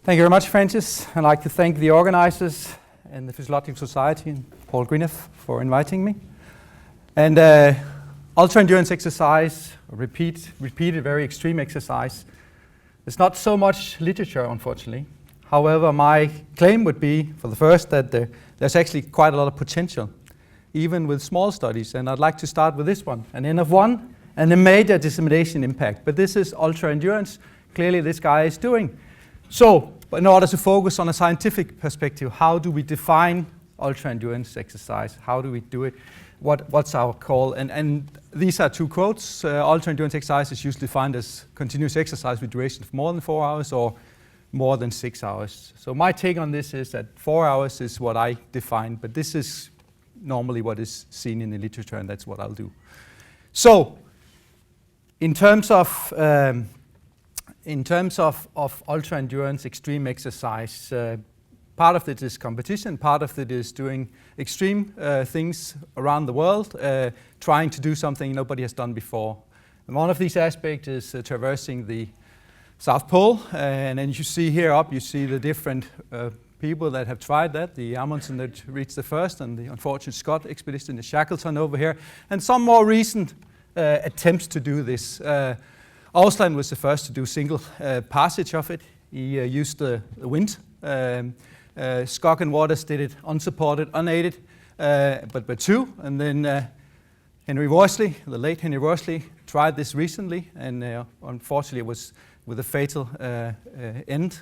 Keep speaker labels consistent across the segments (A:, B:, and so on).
A: Thank you very much, Francis. I'd like to thank the organizers and the Physiological Society and Paul Greeneff for inviting me. And ultra-endurance exercise, repeated very extreme exercise, there's not so much literature, unfortunately. However, my claim would be, for the first, that there's actually quite a lot of potential, even with small studies. And I'd like to start with this one, an N of 1 and a major dissemination impact. But this is ultra-endurance. Clearly, this guy is doing. So, in order to focus on a scientific perspective, how do we define ultra-endurance exercise? How do we do it? What's our call? And these are two quotes. Ultra-endurance exercise is usually defined as continuous exercise with duration of more than 4 hours or more than 6 hours. So my take on this is that 4 hours is what I define, but this is normally what is seen in the literature, and that's what I'll do. So, in terms of ultra-endurance extreme exercise, part of it is competition, part of it is doing extreme things around the world, trying to do something nobody has done before. And one of these aspects is traversing the South Pole, and then you see here up, you see the different people that have tried that, the Amundsen that reached the first, and the unfortunate Scott expedition, the Shackleton over here, and some more recent attempts to do this. Ausland was the first to do single passage of it. He used the wind. Skok and Waters did it unsupported, unaided, but two. And then Henry Worsley, the late Henry Worsley, tried this recently, and unfortunately it was with a fatal end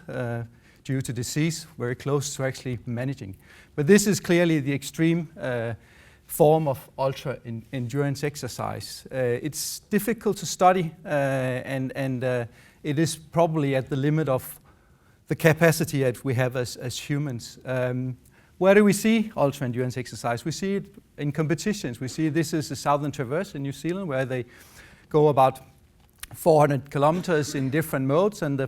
A: due to disease, very close to actually managing. But this is clearly the extreme form of ultra-endurance exercise. It's difficult to study, and it is probably at the limit of the capacity that we have as humans. Where do we see ultra-endurance exercise? We see it in competitions. We see this is the Southern Traverse in New Zealand, where they go about 400 kilometers in different modes, and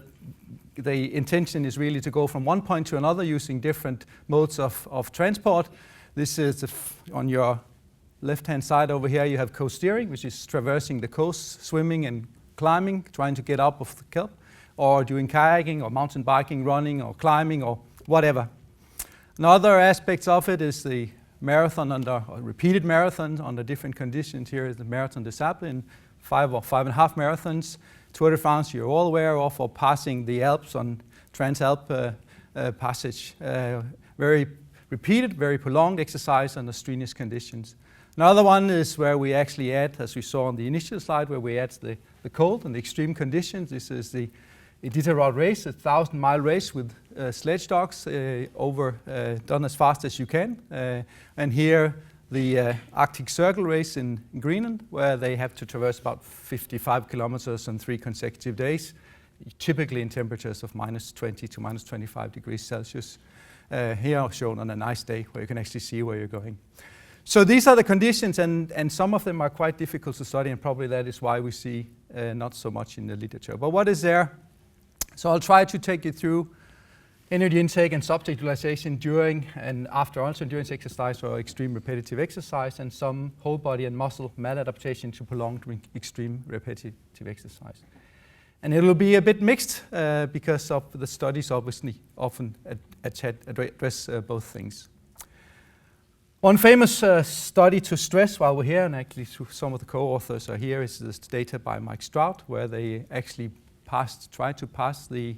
A: the intention is really to go from one point to another using different modes of transport. This is on your left-hand side over here, you have coast steering, which is traversing the coast, swimming and climbing, trying to get up of the kelp, or doing kayaking or mountain biking, running or climbing or whatever. Another aspect of it is the marathon repeated marathons under different conditions. Here is the Marathon des Sables in 5 or 5.5 marathons. Tour de France, you're all aware of, or passing the Alps on Transalp passage. Very repeated, very prolonged exercise under strenuous conditions. Another one is where we actually add, as we saw on the initial slide, where we add the cold and the extreme conditions. This is the Iditarod race, a 1,000-mile race with sledge dogs done as fast as you can. And here the Arctic Circle race in Greenland, where they have to traverse about 55 kilometers on 3 consecutive days, typically in temperatures of minus 20 to minus 25 degrees Celsius. Here shown on a nice day where you can actually see where you're going. So these are the conditions, and some of them are quite difficult to study, and probably that is why we see not so much in the literature. But what is there? So I'll try to take you through energy intake and substrate utilization during and after ultra-endurance exercise or extreme repetitive exercise, and some whole body and muscle maladaptation to prolonged extreme repetitive exercise. And it will be a bit mixed because of the studies obviously often address both things. One famous study to stress while we're here, and actually some of the co-authors are here, is this data by Mike Strout, where they actually tried to pass the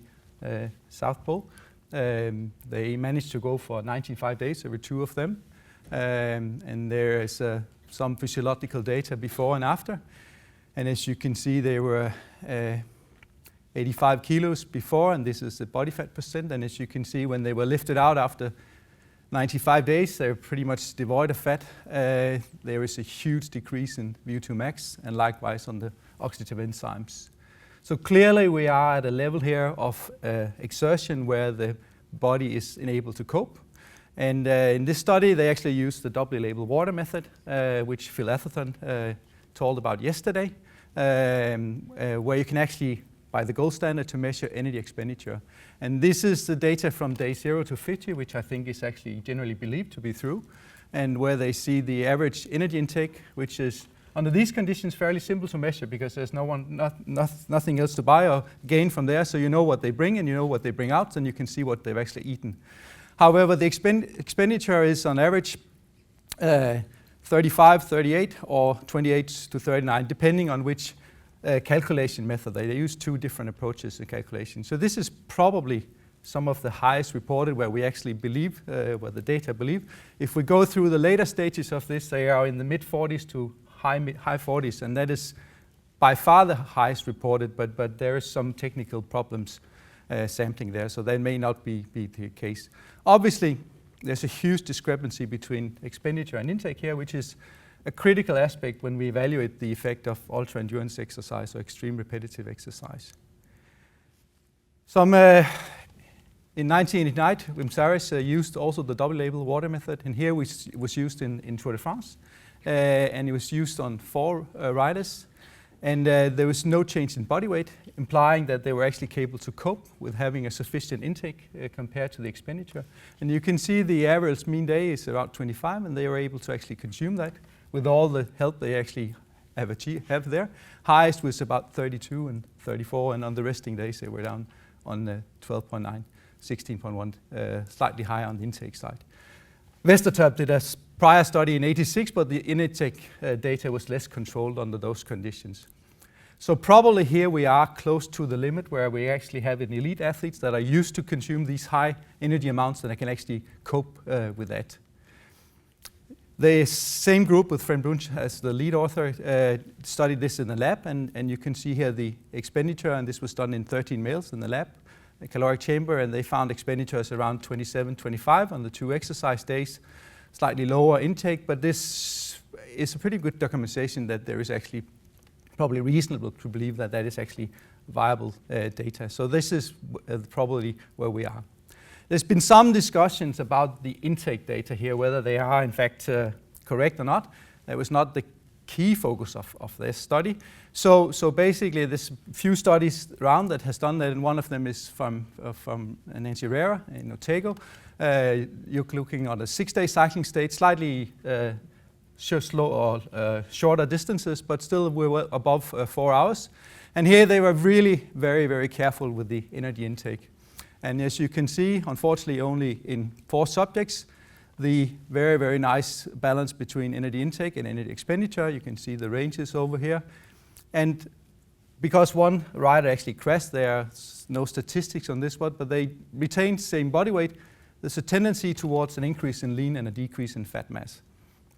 A: South Pole. They managed to go for 95 days, there were 2 of them. And there is some physiological data before and after. And as you can see, they were 85 kilos before, and this is the body fat percent. And as you can see, when they were lifted out after 95 days, they're pretty much devoid of fat. There is a huge decrease in VO2 max, and likewise on the oxidative enzymes. So clearly we are at a level here of exertion where the body is unable to cope. And in this study, they actually used the doubly labeled water method, which Phil Atherton told about yesterday, where you can actually, by the gold standard, to measure energy expenditure. And this is the data from day 0 to 50, which I think is actually generally believed to be true, and where they see the average energy intake, which is Under these conditions, fairly simple to measure because there's nothing else to buy or gain from there, so you know what they bring and you know what they bring out, and you can see what they've actually eaten. However, the expenditure is on average 35, 38, or 28 to 39, depending on which calculation method. They use two different approaches in calculation. So this is probably some of the highest reported where we actually believe, where the data believe. If we go through the later stages of this, they are in the mid-40s to high 40s, and that is by far the highest reported, but there is some technical problems sampling there, so that may not be the case. Obviously, there's a huge discrepancy between expenditure and intake here, which is a critical aspect when we evaluate the effect of ultra-endurance exercise or extreme repetitive exercise. In 1989, Wim Saris used also the double label water method, and here was used in Tour de France, and it was used on 4 riders, and there was no change in body weight, implying that they were actually capable to cope with having a sufficient intake compared to the expenditure. And you can see the average mean day is about 25, and they were able to actually consume that with all the help they actually have there. Highest was about 32 and 34, and on the resting days they were down on 12.9, 16.1, slightly higher on the intake side. Westertorp did a prior study in '86, but the intake data was less controlled under those conditions. So probably here we are close to the limit where we actually have an elite athletes that are used to consume these high energy amounts and they can actually cope with that. The same group with Fred Brunsch as the lead author studied this in the lab, and you can see here the expenditure, and this was done in 13 males in the lab, the caloric chamber, and they found expenditures around 27, 25 on the 2 exercise days, slightly lower intake, but this is a pretty good documentation that there is actually probably reasonable to believe that that is actually viable data. So this is probably where we are. There's been some discussions about the intake data here, whether they are in fact correct or not. That was not the key focus of this study. So basically there's few studies around that has done that, and one of them is from Nancy Herrera in Otago. You're looking at a 6-day cycling state, slightly slow or shorter distances, but still we were above 4 hours. And here they were really very, very careful with the energy intake. And as you can see, unfortunately only in 4 subjects, the very, very nice balance between energy intake and energy expenditure. You can see the ranges over here. And because one rider actually crashed, there are no statistics on this one, but they retained same body weight. There's a tendency towards an increase in lean and a decrease in fat mass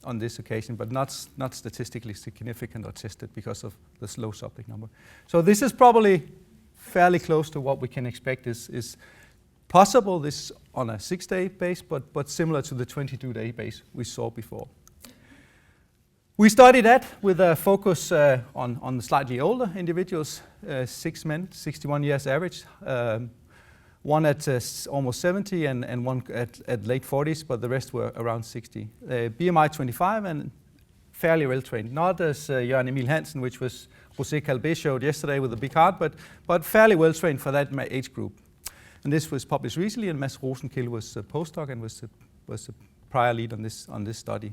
A: on this occasion, but not statistically significant or tested because of the slow subject number. So this is probably fairly close to what we can expect is possible, this on a 6-day base, but similar to the 22-day base we saw before. We studied that with a focus on the slightly older individuals, 6 men, 61 years average, one at almost 70 and one at late 40s, but the rest were around 60. BMI 25 and fairly well trained, not as Jørgen Emil Hansen, which was José Calvé showed yesterday with a big heart, but fairly well trained for that age group. And this was published recently, and Mads Rosenkilde was a postdoc and was the prior lead on this study.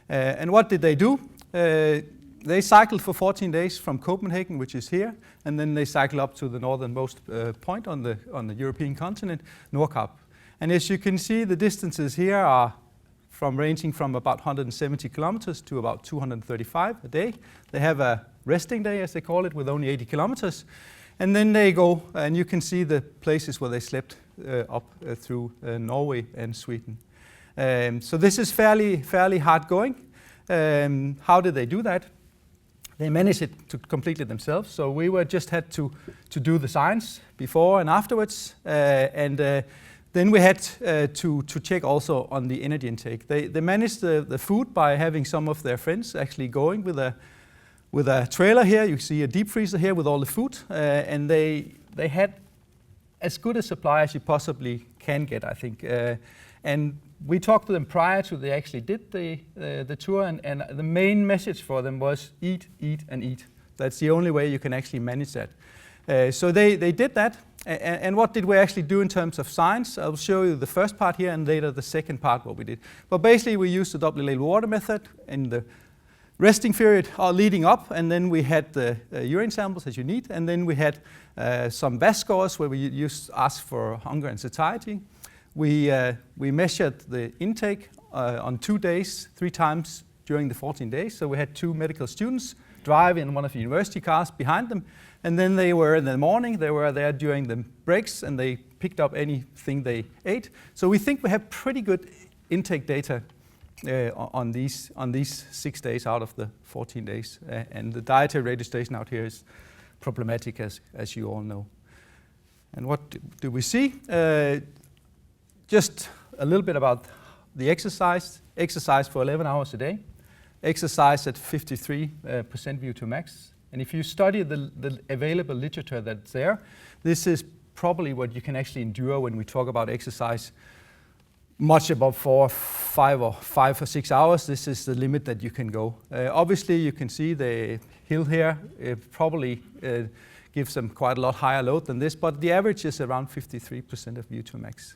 A: And what did they do? They cycled for 14 days from Copenhagen, which is here, and then they cycled up to the northernmost point on the European continent, Nordkap. And as you can see, the distances here are ranging from about 170 kilometers to about 235 a day. They have a resting day, as they call it, with only 80 kilometers. And then they go, and you can see the places where they slept up through Norway and Sweden. So this is fairly hard going. How did they do that? They managed it to complete it themselves. So we just had to do the science before and afterwards. Then we had to check also on the energy intake. They managed the food by having some of their friends actually going with a trailer here. You see a deep freezer here with all the food. And they had as good a supply as you possibly can get, I think. And we talked to them prior to they actually did the tour, and the main message for them was eat, eat, and eat. That's the only way you can actually manage that. So they did that. And what did we actually do in terms of science? I'll show you the first part here and later the second part what we did. But basically we used the double label water method in the resting period leading up, and then we had the urine samples as you need, and then we had some VAS scores where we asked for hunger and satiety. We measured the intake on 2 days, 3 times during the 14 days. So we had 2 medical students drive in one of the university cars behind them, and then they were in the morning, they were there during the breaks, and they picked up anything they ate. So we think we have pretty good intake data on these 6 days out of the 14 days. And the dietary registration out here is problematic, as you all know. And what do we see? Just a little bit about the exercise. Exercise for 11 hours a day. Exercise at 53% VO2 max. And if you study the available literature that's there, this is probably what you can actually endure when we talk about exercise much above 5 or 6 hours. This is the limit that you can go. Obviously, you can see the hill here. It probably gives them quite a lot higher load than this, but the average is around 53% of VO2 max.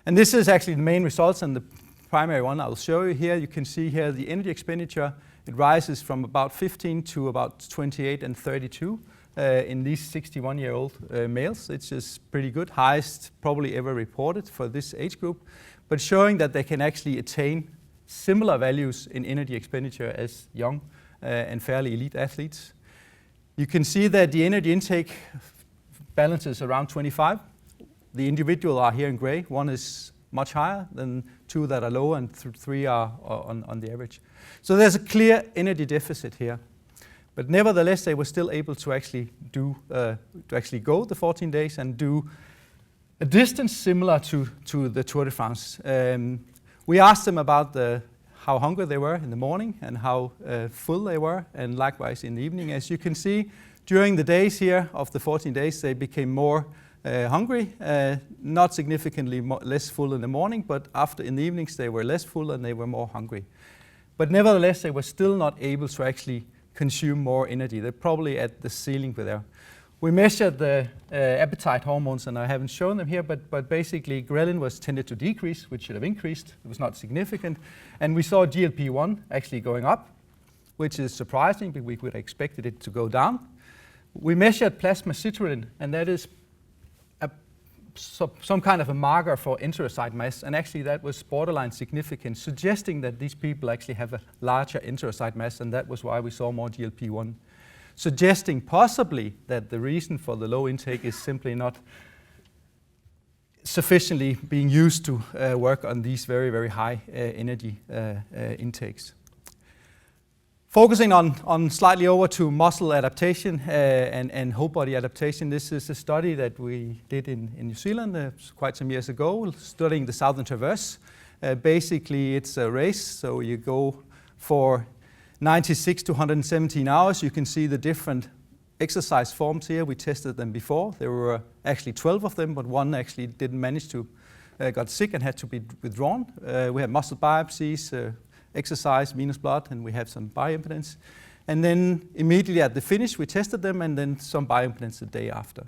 A: And this is actually the main results, and the primary one I'll show you here. You can see here the energy expenditure. It rises from about 15 to about 28 and 32 in these 61-year-old males. It's just pretty good, highest probably ever reported for this age group, but showing that they can actually attain similar values in energy expenditure as young and fairly elite athletes. You can see that the energy intake balances around 25. The individual are here in gray. One is much higher than 2 that are lower, and 3 are on the average. So there's a clear energy deficit here. But nevertheless, they were still able to actually go the 14 days and do a distance similar to the Tour de France. We asked them about how hungry they were in the morning and how full they were, and likewise in the evening. As you can see, during the days here of the 14 days, they became more hungry, not significantly less full in the morning, but after in the evenings they were less full and they were more hungry. But nevertheless, they were still not able to actually consume more energy. They're probably at the ceiling with there. We measured the appetite hormones, and I haven't shown them here, but basically ghrelin was tended to decrease, which should have increased. It was not significant. And we saw GLP-1 actually going up, which is surprising, because we would have expected it to go down. We measured plasma citrulline, and that is some kind of a marker for enterocyte mass, and actually that was borderline significant, suggesting that these people actually have a larger enterocyte mass, and that was why we saw more GLP-1, suggesting possibly that the reason for the low intake is simply not sufficiently being used to work on these very, very high energy intakes. Focusing on slightly over to muscle adaptation and whole body adaptation, this is a study that we did in New Zealand quite some years ago, studying the Southern Traverse. Basically, it's a race, so you go for 96 to 117 hours. You can see the different exercise forms here. We tested them before. There were actually 12 of them, but one actually didn't manage to, got sick and had to be withdrawn. We had muscle biopsies, exercise, venous blood, and we have some bioimpedance. And then immediately at the finish, we tested them, and then some bioimpedance the day after.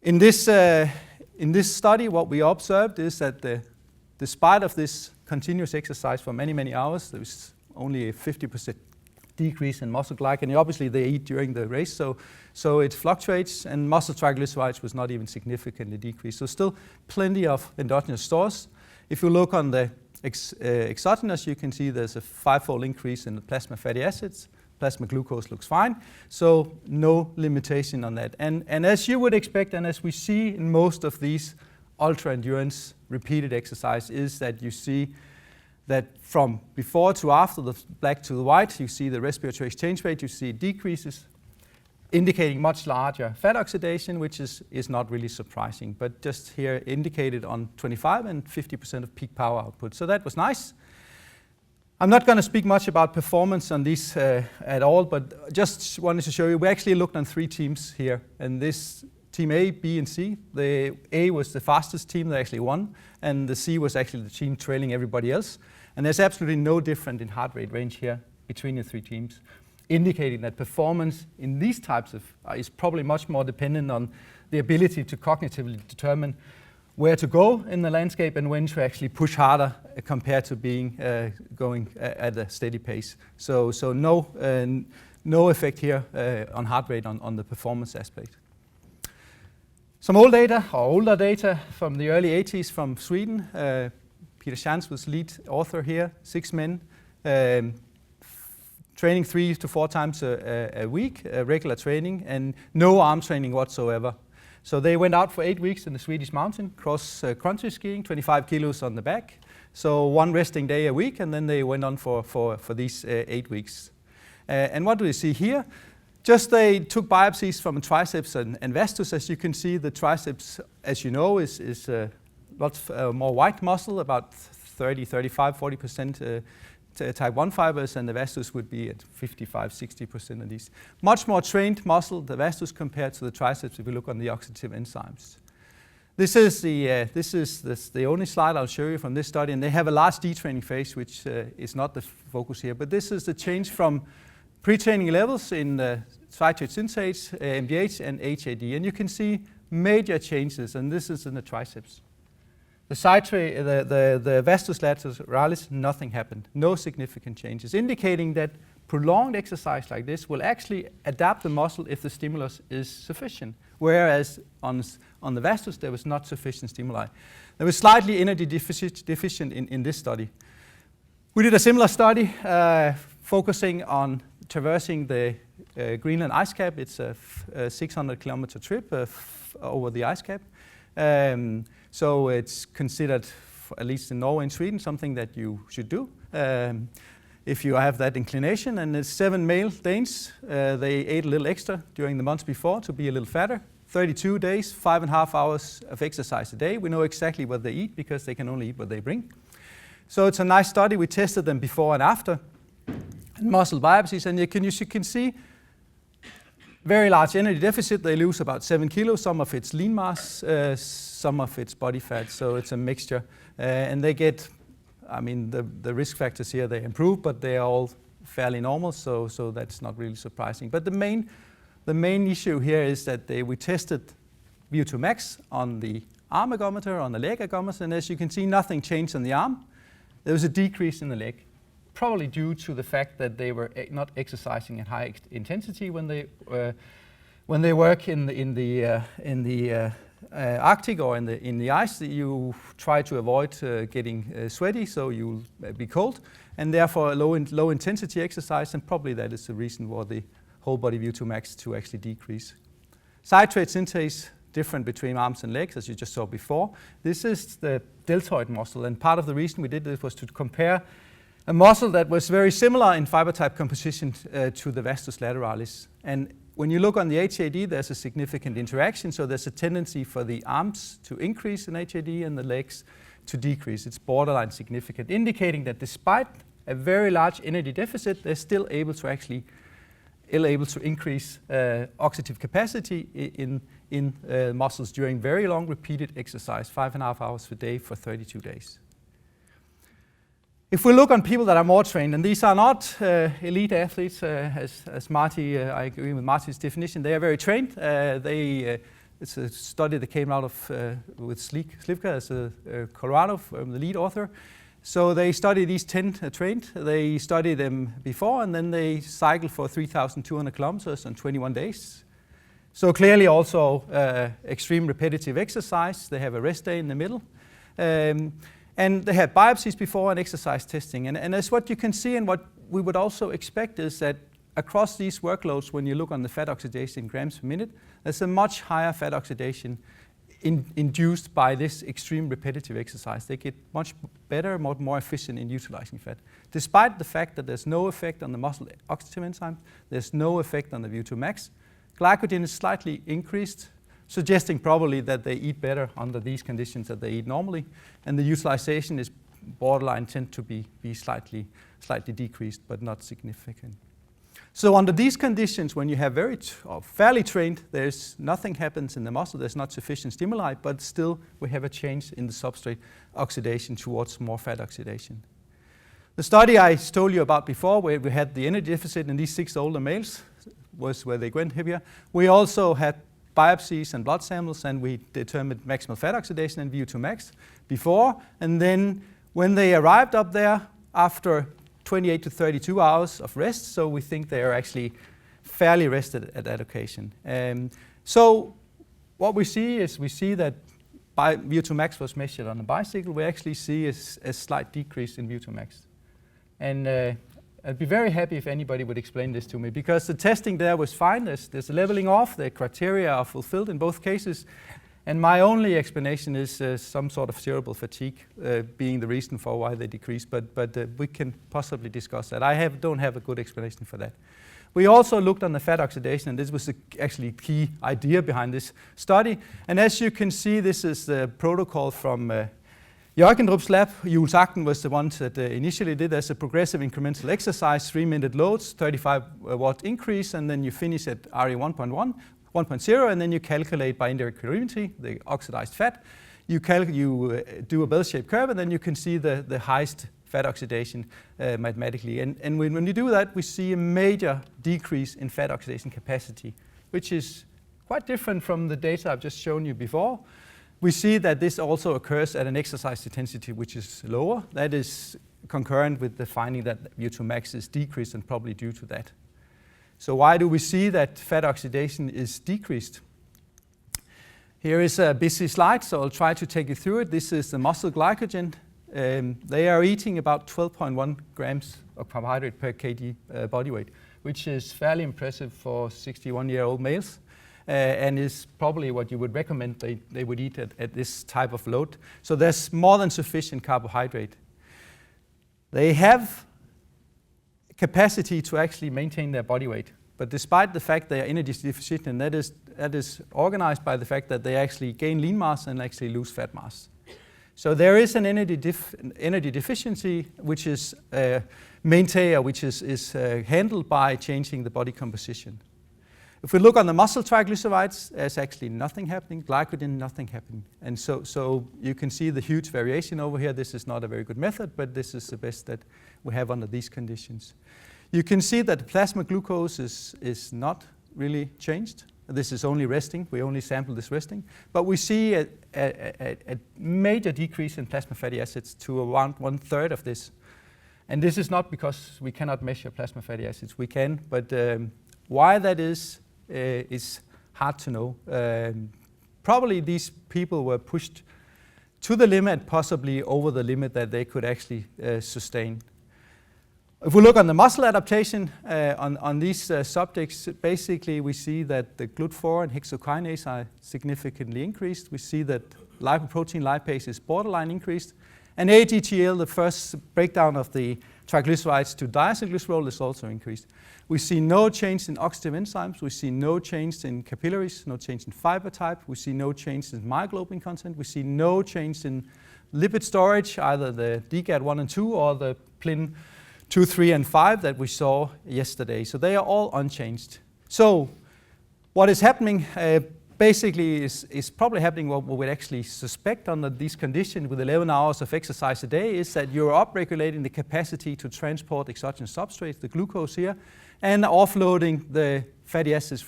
A: In this study, what we observed is that despite of this continuous exercise for many, many hours, there was only a 50% decrease in muscle glycogen. Obviously, they eat during the race, so it fluctuates, and muscle triglycerides was not even significantly decreased. So still plenty of endogenous stores. If you look on the exogenous, you can see there's a 5-fold increase in the plasma fatty acids. Plasma glucose looks fine, so no limitation on that. And as you would expect, and as we see in most of these ultra endurance repeated exercise, is that you see that from before to after, the black to the white, you see the respiratory exchange rate, you see it decreases, indicating much larger fat oxidation, which is not really surprising, but just here indicated on 25 and 50% of peak power output. So that was nice. I'm not going to speak much about performance on these at all, but just wanted to show you, we actually looked on 3 teams here, and this team A, B, and C. The A was the fastest team that actually won, and the C was actually the team trailing everybody else. And there's absolutely no difference in heart rate range here between the 3 teams, indicating that performance in these types of is probably much more dependent on the ability to cognitively determine where to go in the landscape and when to actually push harder compared to going at a steady pace. So no effect here on heart rate on the performance aspect. Some older data from the early 80s from Sweden. Peter Schantz was lead author here, 6 men, training 3 to 4 times a week, regular training, and no arm training whatsoever. So they went out for 8 weeks in the Swedish mountain, cross-country skiing, 25 kilos on the back. So 1 resting day a week, and then they went on for these 8 weeks. And what do we see here? Just they took biopsies from triceps and vastus. As you can see, the triceps, as you know, is lots more white muscle, about 30, 35, 40% type 1 fibers, and the vastus would be at 55, 60% of these. Much more trained muscle, the vastus, compared to the triceps if you look on the oxidative enzymes. This is the only slide I'll show you from this study, and they have a large detraining phase, which is not the focus here, but this is the change from pre-training levels in citrate synthase, MDH, and HAD, and you can see major changes, and this is in the triceps. The citrate, the vastus lateralis, nothing happened. No significant changes, indicating that prolonged exercise like this will actually adapt the muscle if the stimulus is sufficient, whereas on the vastus there was not sufficient stimuli. There was slightly energy deficient in this study. We did a similar study focusing on traversing the Greenland ice cap. It's a 600-kilometer trip over the ice cap. So it's considered, at least in Norway and Sweden, something that you should do if you have that inclination. And it's 7 male Danes. They ate a little extra during the months before to be a little fatter. 32 days, 5.5 hours of exercise a day. We know exactly what they eat because they can only eat what they bring. So it's a nice study. We tested them before and after muscle biopsies, and you can see very large energy deficit. They lose about 7 kilos. Some of it's lean mass, some of it's body fat. So it's a mixture, and they get, I mean, the risk factors here, they improve, but they are all fairly normal. So that's not really surprising. But the main issue here is that we tested VO2 max on the arm ergometer, on the leg ergometer, and as you can see, nothing changed on the arm. There was a decrease in the leg, probably due to the fact that they were not exercising at high intensity when they work in the Arctic or in the ice. You try to avoid getting sweaty, so you'll be cold, and therefore low intensity exercise, and probably that is the reason why the whole body VO2 max to actually decrease. Citrate synthase different between arms and legs, as you just saw before. This is the deltoid muscle, and part of the reason we did this was to compare a muscle that was very similar in fiber type composition to the vastus lateralis. And when you look on the HAD, there's a significant interaction, so there's a tendency for the arms to increase in HAD and the legs to decrease. It's borderline significant, indicating that despite a very large energy deficit, they're still able to increase oxidative capacity in muscles during very long repeated exercise, 5.5 hours per day for 32 days. If we look on people that are more trained, and these are not elite athletes, as Marty, I agree with Marty's definition, they are very trained. It's a study that came out of with Slivka as Colorado, the lead author. So they study these 10 trained. They study them before, and then they cycle for 3,200 kilometers in 21 days. So clearly also extreme repetitive exercise. They have a rest day in the middle. And they had biopsies before and exercise testing. And as what you can see and what we would also expect is that across these workloads, when you look on the fat oxidation in grams per minute, there's a much higher fat oxidation induced by this extreme repetitive exercise. They get much better, more efficient in utilizing fat. Despite the fact that there's no effect on the muscle oxidative enzyme, there's no effect on the VO2 max. Glycogen is slightly increased, suggesting probably that they eat better under these conditions that they eat normally, and the utilization is borderline, tend to be slightly decreased, but not significant. So under these conditions, when you have fairly trained, there's nothing happens in the muscle, there's not sufficient stimuli, but still we have a change in the substrate oxidation towards more fat oxidation. The study I told you about before, where we had the energy deficit in these 6 older males, was where they went here. We also had biopsies and blood samples, and we determined maximal fat oxidation and VO2 max before. And then when they arrived up there after 28 to 32 hours of rest, so we think they are actually fairly rested at that occasion. So what we see that VO2 max was measured on the bicycle. We actually see a slight decrease in VO2 max. And I'd be very happy if anybody would explain this to me, because the testing there was fine. There's a leveling off. The criteria are fulfilled in both cases. And my only explanation is some sort of cerebral fatigue being the reason for why they decrease. But we can possibly discuss that. I don't have a good explanation for that. We also looked on the fat oxidation, and this was actually a key idea behind this study. And as you can see, this is the protocol from Jørgendrup's lab. Jules Achten was the one that initially did as a progressive incremental exercise, 3-minute loads, 35 watt increase, and then you finish at RE 1.1, 1.0, and then you calculate by indirect calorimetry the oxidized fat. You do a bell-shaped curve, and then you can see the highest fat oxidation mathematically. And when you do that, we see a major decrease in fat oxidation capacity, which is quite different from the data I've just shown you before. We see that this also occurs at an exercise intensity which is lower. That is concurrent with the finding that VO2 max is decreased, and probably due to that. So why do we see that fat oxidation is decreased? Here is a busy slide, so I'll try to take you through it. This is the muscle glycogen. They are eating about 12.1 grams of carbohydrate per kg body weight, which is fairly impressive for 61-year-old males, and is probably what you would recommend they would eat at this type of load. So there's more than sufficient carbohydrate. They have capacity to actually maintain their body weight, but despite the fact they are energy deficient, and that is organized by the fact that they actually gain lean mass and actually lose fat mass. So there is an energy deficiency which is maintained, which is handled by changing the body composition. If we look on the muscle triglycerides, there's actually nothing happening. Glycogen, nothing happening. And so you can see the huge variation over here. This is not a very good method, but this is the best that we have under these conditions. You can see that the plasma glucose is not really changed. This is only resting. We only sample this resting. But we see a major decrease in plasma fatty acids to around 1/3 of this. And this is not because we cannot measure plasma fatty acids. We can, but why that is hard to know. Probably these people were pushed to the limit, possibly over the limit that they could actually sustain. If we look on the muscle adaptation on these subjects, basically we see that the GLUT4 and hexokinase are significantly increased. We see that lipoprotein lipase is borderline increased. And AGTL, the first breakdown of the triglycerides to diacylglycerol, is also increased. We see no change in oxidative enzymes. We see no change in capillaries, no change in fiber type. We see no change in myoglobin content. We see no change in lipid storage, either the DGAT1 and 2 or the PLIN 2, 3, and 5 that we saw yesterday. So they are all unchanged. So what is happening basically is probably happening what we would actually suspect under these conditions with 11 hours of exercise a day, is that you're upregulating the capacity to transport exogenous substrates, the glucose here, and offloading the fatty acids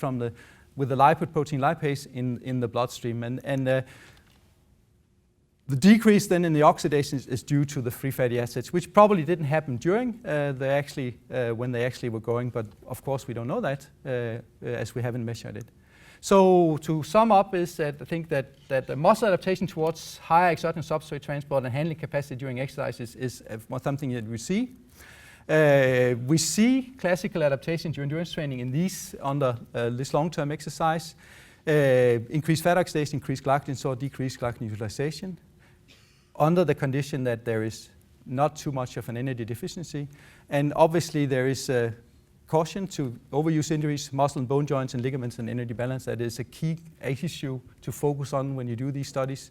A: with the lipoprotein lipase in the bloodstream. And the decrease then in the oxidation is due to the free fatty acids, which probably didn't happen during when they actually were going, but of course we don't know that as we haven't measured it. So to sum up is that I think that the muscle adaptation towards higher exogenous substrate transport and handling capacity during exercise is something that we see. We see classical adaptation during endurance training in these under this long-term exercise. Increased fat oxidation, increased glycogen store, decreased glycogen utilization, under the condition that there is not too much of an energy deficiency. And obviously there is a caution to overuse injuries, muscle and bone joints and ligaments and energy balance. That is a key issue to focus on when you do these studies.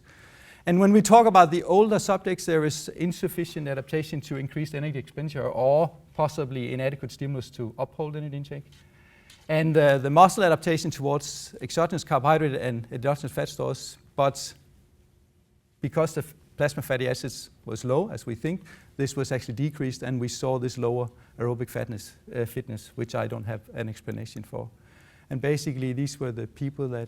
A: And when we talk about the older subjects, there is insufficient adaptation to increased energy expenditure or possibly inadequate stimulus to uphold energy intake. And the muscle adaptation towards exogenous carbohydrate and endogenous fat stores, but because the plasma fatty acids was low, as we think, this was actually decreased, and we saw this lower aerobic fitness, which I don't have an explanation for. And basically, these were the people that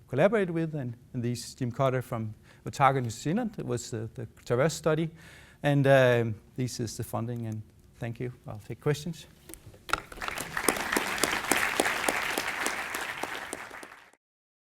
A: collaborated with, and these Jim Cotter from Otago, New Zealand. It was the Traverse study, and this is the funding, and thank you. I'll take questions.